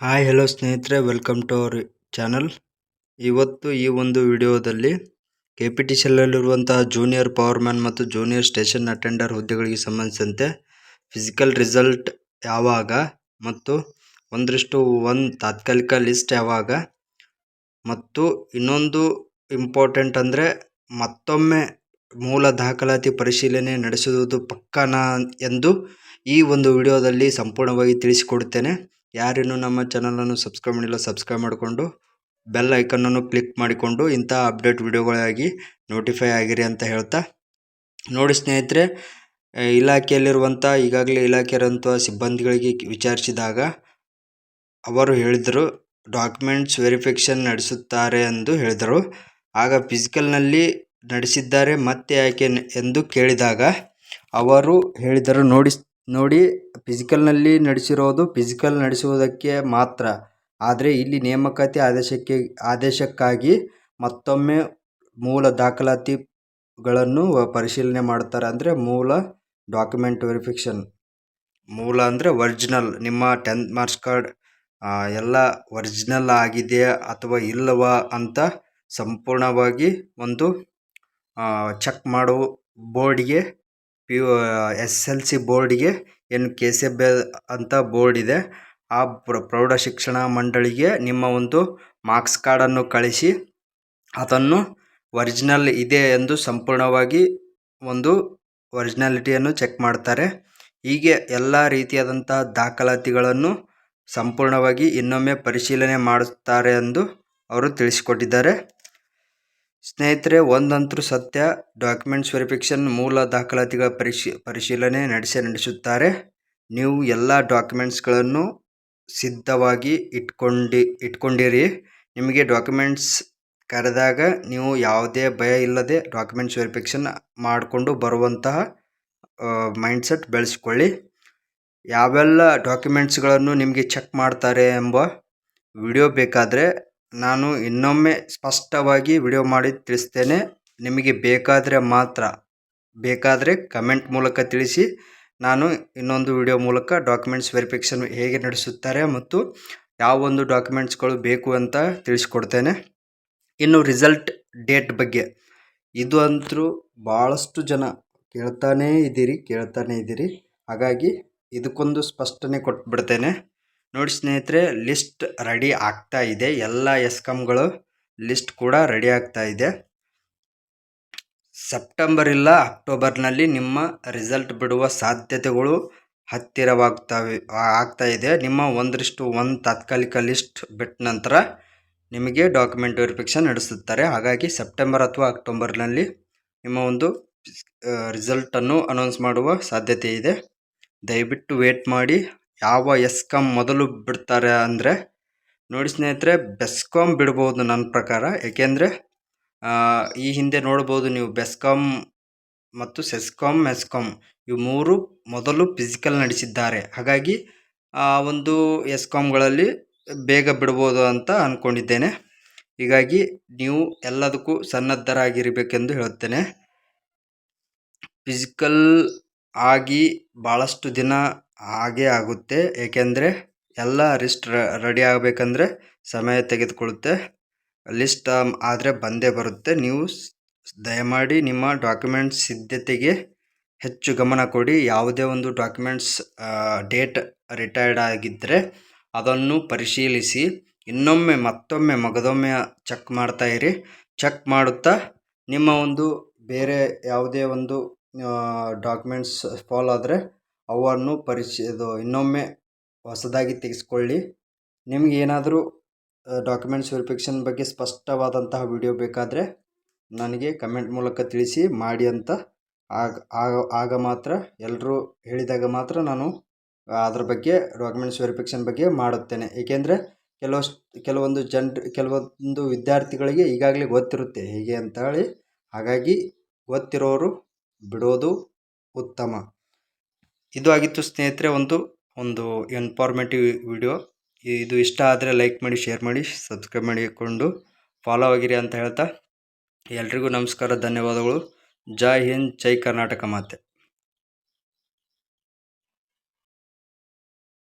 Hi hello ಸ್ನೇಹಿತರೆ, welcome to our channel. ಇವತ್ತು ಈ ಒಂದು ವಿಡಿಯೋದಲ್ಲಿ KPTCLಲ್ಲಿರುವಂತಹ ಜೂನಿಯರ್ ಪವರ್ಮ್ಯಾನ್ ಮತ್ತು ಜೂನಿಯರ್ ಸ್ಟೇಷನ್ ಅಟೆಂಡರ್ ಹುದ್ದೆಗಳಿಗೆ ಸಂಬಂಧಿಸಿದಂತೆ ಫಿಸಿಕಲ್ ರಿಸಲ್ಟ್ ಯಾವಾಗ ಮತ್ತು 1:1 ತಾತ್ಕಾಲಿಕ ಲಿಸ್ಟ್ ಯಾವಾಗ ಮತ್ತು ಇನ್ನೊಂದು ಇಂಪಾರ್ಟೆಂಟ್ ಅಂದರೆ ಮತ್ತೊಮ್ಮೆ ಮೂಲ ದಾಖಲಾತಿ ಪರಿಶೀಲನೆ ನಡೆಸುವುದು ಪಕ್ಕನಾ ಎಂದು ಈ ಒಂದು ವಿಡಿಯೋದಲ್ಲಿ ಸಂಪೂರ್ಣವಾಗಿ ತಿಳಿಸಿಕೊಡುತ್ತೇನೆ. ಯಾರೇನು ನಮ್ಮ ಚಾನಲನ್ನು ಸಬ್ಸ್ಕ್ರೈಬ್ ಮಾಡಿಲ್ಲ ಸಬ್ಸ್ಕ್ರೈಬ್ ಮಾಡಿಕೊಂಡು ಬೆಲ್ ಐಕನ್ನನ್ನು ಕ್ಲಿಕ್ ಮಾಡಿಕೊಂಡು ಇಂಥ ಅಪ್ಡೇಟ್ ವಿಡಿಯೋಗಳಾಗಿ ನೋಟಿಫೈ ಆಗಿರಿ ಅಂತ ಹೇಳ್ತಾ, ನೋಡಿ ಸ್ನೇಹಿತರೆ, ಇಲಾಖೆಯಲ್ಲಿರುವಂಥ ಈಗಾಗಲೇ ಇಲಾಖೆಯಲ್ಲಿರುವಂಥ ಸಿಬ್ಬಂದಿಗಳಿಗೆ ವಿಚಾರಿಸಿದಾಗ ಅವರು ಹೇಳಿದರು ಡಾಕ್ಯುಮೆಂಟ್ಸ್ ವೆರಿಫಿಕೇಷನ್ ನಡೆಸುತ್ತಾರೆ ಎಂದು ಹೇಳಿದರು. ಆಗ ಫಿಸಿಕಲ್ನಲ್ಲಿ ನಡೆಸಿದ್ದಾರೆ ಮತ್ತೆ ಯಾಕೆ ಎಂದು ಕೇಳಿದಾಗ ಅವರು ಹೇಳಿದರು, ನೋಡಿ ಫಿಸಿಕಲ್ನಲ್ಲಿ ನಡೆಸಿರೋದು ಫಿಸಿಕಲ್ ನಡೆಸುವುದಕ್ಕೆ ಮಾತ್ರ, ಆದರೆ ಇಲ್ಲಿ ನೇಮಕಾತಿ ಆದೇಶಕ್ಕಾಗಿ ಮತ್ತೊಮ್ಮೆ ಮೂಲ ದಾಖಲಾತಿಗಳನ್ನು ಪರಿಶೀಲನೆ ಮಾಡ್ತಾರೆ. ಅಂದರೆ ಮೂಲ ಡಾಕ್ಯುಮೆಂಟ್ ವೆರಿಫಿಕೇಷನ್, ಮೂಲ ಅಂದರೆ ಒರಿಜಿನಲ್, ನಿಮ್ಮ 10th ಮಾರ್ಕ್ಸ್ ಕಾರ್ಡ್ ಎಲ್ಲ ಒರಿಜಿನಲ್ ಆಗಿದೆಯಾ ಅಥವಾ ಇಲ್ಲವಾ ಅಂತ ಸಂಪೂರ್ಣವಾಗಿ ಒಂದು ಚೆಕ್ ಮಾಡುವ ಬೋರ್ಡಿಗೆ SLC ಬೋರ್ಡಿಗೆ ಏನು KCB ಅಂತ ಬೋರ್ಡ್ ಇದೆ, ಆ ಪ್ರೌಢ ಶಿಕ್ಷಣ ಮಂಡಳಿಗೆ ನಿಮ್ಮ ಒಂದು ಮಾರ್ಕ್ಸ್ ಕಾರ್ಡನ್ನು ಕಳಿಸಿ ಅದನ್ನು ಒರಿಜಿನಲ್ ಇದೆ ಎಂದು ಸಂಪೂರ್ಣವಾಗಿ ಒಂದು ಒರಿಜಿನಾಲಿಟಿಯನ್ನು ಚೆಕ್ ಮಾಡ್ತಾರೆ. ಹೀಗೆ ಎಲ್ಲ ರೀತಿಯಾದಂತಹ ದಾಖಲಾತಿಗಳನ್ನು ಸಂಪೂರ್ಣವಾಗಿ ಇನ್ನೊಮ್ಮೆ ಪರಿಶೀಲನೆ ಮಾಡುತ್ತಾರೆ ಎಂದು ಅವರು ತಿಳಿಸಿಕೊಟ್ಟಿದ್ದಾರೆ. ಸ್ನೇಹಿತರೆ, ಒಂದಂತೂ ಸತ್ಯ, ಡಾಕ್ಯುಮೆಂಟ್ಸ್ ವೆರಿಫಿಕೇಷನ್ ಮೂಲ ದಾಖಲಾತಿಗಳ ಪರಿಶೀಲನೆ ನಡೆಸುತ್ತಾರೆ. ನೀವು ಎಲ್ಲ ಡಾಕ್ಯುಮೆಂಟ್ಸ್ಗಳನ್ನು ಸಿದ್ಧವಾಗಿ ಇಟ್ಕೊಂಡಿರಿ. ನಿಮಗೆ ಡಾಕ್ಯುಮೆಂಟ್ಸ್ ಕರೆದಾಗ ನೀವು ಯಾವುದೇ ಭಯ ಇಲ್ಲದೆ ಡಾಕ್ಯುಮೆಂಟ್ಸ್ ವೆರಿಫಿಕೇಷನ್ ಮಾಡಿಕೊಂಡು ಬರುವಂತಹ ಮೈಂಡ್ಸೆಟ್ ಬೆಳೆಸ್ಕೊಳ್ಳಿ. ಯಾವೆಲ್ಲ ಡಾಕ್ಯುಮೆಂಟ್ಸ್ಗಳನ್ನು ನಿಮಗೆ ಚೆಕ್ ಮಾಡ್ತಾರೆ ಎಂಬ ವಿಡಿಯೋ ಬೇಕಾದರೆ ನಾನು ಇನ್ನೊಮ್ಮೆ ಸ್ಪಷ್ಟವಾಗಿ ವಿಡಿಯೋ ಮಾಡಿ ತಿಳಿಸ್ತೇನೆ. ನಿಮಗೆ ಬೇಕಾದರೆ ಕಮೆಂಟ್ ಮೂಲಕ ತಿಳಿಸಿ. ನಾನು ಇನ್ನೊಂದು ವಿಡಿಯೋ ಮೂಲಕ ಡಾಕ್ಯುಮೆಂಟ್ಸ್ ವೆರಿಫಿಕೇಷನ್ ಹೇಗೆ ನಡೆಸುತ್ತಾರೆ ಮತ್ತು ಯಾವ ಒಂದು ಡಾಕ್ಯುಮೆಂಟ್ಸ್ಗಳು ಬೇಕು ಅಂತ ತಿಳಿಸ್ಕೊಡ್ತೇನೆ. ಇನ್ನು ರಿಸಲ್ಟ್ ಡೇಟ್ ಬಗ್ಗೆ, ಇದು ಅಂತೂ ಭಾಳಷ್ಟು ಜನ ಕೇಳ್ತಾನೇ ಇದ್ದೀರಿ. ಹಾಗಾಗಿ ಇದಕ್ಕೊಂದು ಸ್ಪಷ್ಟನೆ ಕೊಟ್ಬಿಡ್ತೇನೆ. ನೋಡಿ ಸ್ನೇಹಿತರೆ, ಲಿಸ್ಟ್ ರೆಡಿ ಆಗ್ತಾ ಇದೆ. ಎಲ್ಲ ಎಸ್ಕಾಮ್ಗಳು ಲಿಸ್ಟ್ ಕೂಡ ರೆಡಿ ಆಗ್ತಾ ಇದೆ. ಸೆಪ್ಟೆಂಬರ್ ಇಲ್ಲ ಅಕ್ಟೋಬರ್ನಲ್ಲಿ ನಿಮ್ಮ ರಿಸಲ್ಟ್ ಬಿಡುವ ಸಾಧ್ಯತೆಗಳು ಆಗ್ತಾ ಇದೆ. ನಿಮ್ಮ 1:1 ತಾತ್ಕಾಲಿಕ ಲಿಸ್ಟ್ ಬಿಟ್ಟ ನಂತರ ನಿಮಗೆ ಡಾಕ್ಯುಮೆಂಟ್ ವೆರಿಫಿಕೇಷನ್ ನಡೆಸುತ್ತಾರೆ. ಹಾಗಾಗಿ ಸೆಪ್ಟೆಂಬರ್ ಅಥವಾ ಅಕ್ಟೋಬರ್ನಲ್ಲಿ ನಿಮ್ಮ ಒಂದು ರಿಸಲ್ಟನ್ನು ಅನೌನ್ಸ್ ಮಾಡುವ ಸಾಧ್ಯತೆ ಇದೆ. ದಯವಿಟ್ಟು ವೇಟ್ ಮಾಡಿ. ಯಾವ ಎಸ್ಕಾಮ್ ಮೊದಲು ಬಿಡ್ತಾರೆ ಅಂದರೆ, ನೋಡಿ ಸ್ನೇಹಿತರೆ, ಬೆಸ್ಕಾಮ್ ಬಿಡ್ಬೋದು ನನ್ನ ಪ್ರಕಾರ. ಏಕೆಂದರೆ ಈ ಹಿಂದೆ ನೋಡ್ಬೋದು ನೀವು, ಬೆಸ್ಕಾಮ್ ಮತ್ತು ಸೆಸ್ಕಾಮ್, ಮೆಸ್ಕಾಮ್ ಇವು ಮೂರು ಮೊದಲು ಫಿಸಿಕಲ್ ನಡೆಸಿದ್ದಾರೆ. ಹಾಗಾಗಿ ಒಂದು ಎಸ್ಕಾಮ್ಗಳಲ್ಲಿ ಬೇಗ ಬಿಡ್ಬೋದು ಅಂತ ಅಂದ್ಕೊಂಡಿದ್ದೇನೆ. ಹೀಗಾಗಿ ನೀವು ಎಲ್ಲದಕ್ಕೂ ಸನ್ನದ್ಧರಾಗಿರಬೇಕೆಂದು ಹೇಳುತ್ತೇನೆ. ಫಿಸಿಕಲ್ ಆಗಿ ಭಾಳಷ್ಟು ದಿನ ಹಾಗೇ ಆಗುತ್ತೆ. ಏಕೆಂದರೆ ಎಲ್ಲ ಲಿಸ್ಟ್ ರೆಡಿ ಆಗಬೇಕಂದ್ರೆ ಸಮಯ ತೆಗೆದುಕೊಳ್ಳುತ್ತೆ. ಲಿಸ್ಟ್ ಆದರೆ ಬಂದೇ ಬರುತ್ತೆ. ನೀವು ದಯಮಾಡಿ ನಿಮ್ಮ ಡಾಕ್ಯುಮೆಂಟ್ಸ್ ಸಿದ್ಧತೆಗೆ ಹೆಚ್ಚು ಗಮನ ಕೊಡಿ. ಯಾವುದೇ ಒಂದು ಡಾಕ್ಯುಮೆಂಟ್ಸ್ ಡೇಟ್ ರಿಟೈರ್ಡ್ ಆಗಿದ್ದರೆ ಅದನ್ನು ಪರಿಶೀಲಿಸಿ ಮತ್ತೊಮ್ಮೆ ಮಗದೊಮ್ಮೆ ಚೆಕ್ ಮಾಡ್ತಾ ಇರಿ. ಚೆಕ್ ಮಾಡುತ್ತಾ ನಿಮ್ಮ ಒಂದು ಬೇರೆ ಯಾವುದೇ ಒಂದು ಡಾಕ್ಯುಮೆಂಟ್ಸ್ ಫಾಲ್ ಆದರೆ ಅವನ್ನು ಇನ್ನೊಮ್ಮೆ ಹೊಸದಾಗಿ ತೆಗೆಸ್ಕೊಳ್ಳಿ. ನಿಮ್ಗೆ ಏನಾದರೂ ಡಾಕ್ಯುಮೆಂಟ್ಸ್ ವೆರಿಫಿಕೇಷನ್ ಬಗ್ಗೆ ಸ್ಪಷ್ಟವಾದಂತಹ ವಿಡಿಯೋ ಬೇಕಾದರೆ ನನಗೆ ಕಮೆಂಟ್ ಮೂಲಕ ತಿಳಿಸಿ ಮಾಡಿ ಅಂತ. ಆಗ ಮಾತ್ರ ಎಲ್ಲರೂ ಹೇಳಿದಾಗ ಮಾತ್ರ ನಾನು ಅದರ ಬಗ್ಗೆ ಡಾಕ್ಯುಮೆಂಟ್ಸ್ ವೆರಿಫಿಕೇಷನ್ ಬಗ್ಗೆ ಮಾಡುತ್ತೇನೆ. ಏಕೆಂದರೆ ಕೆಲವೊಂದು ವಿದ್ಯಾರ್ಥಿಗಳಿಗೆ ಈಗಾಗಲೇ ಗೊತ್ತಿರುತ್ತೆ ಹೇಗೆ ಅಂತ ಹೇಳಿ. ಹಾಗಾಗಿ ಗೊತ್ತಿರೋರು ಬಿಡೋದು ಉತ್ತಮ. ಇದು ಆಗಿತ್ತು ಸ್ನೇಹಿತರೆ ಒಂದು ಇನ್ಫಾರ್ಮೇಟಿವ್ ವಿಡಿಯೋ. ಇದು ಇಷ್ಟ ಆದರೆ ಲೈಕ್ ಮಾಡಿ, ಶೇರ್ ಮಾಡಿ, ಸಬ್ಸ್ಕ್ರೈಬ್ ಮಾಡಿಕೊಂಡು ಫಾಲೋ ಆಗಿರಿ ಅಂತ ಹೇಳ್ತಾ ಎಲ್ರಿಗೂ ನಮಸ್ಕಾರ, ಧನ್ಯವಾದಗಳು. ಜೈ ಹಿಂದ್, ಜೈ ಕರ್ನಾಟಕ ಮಾತೆ.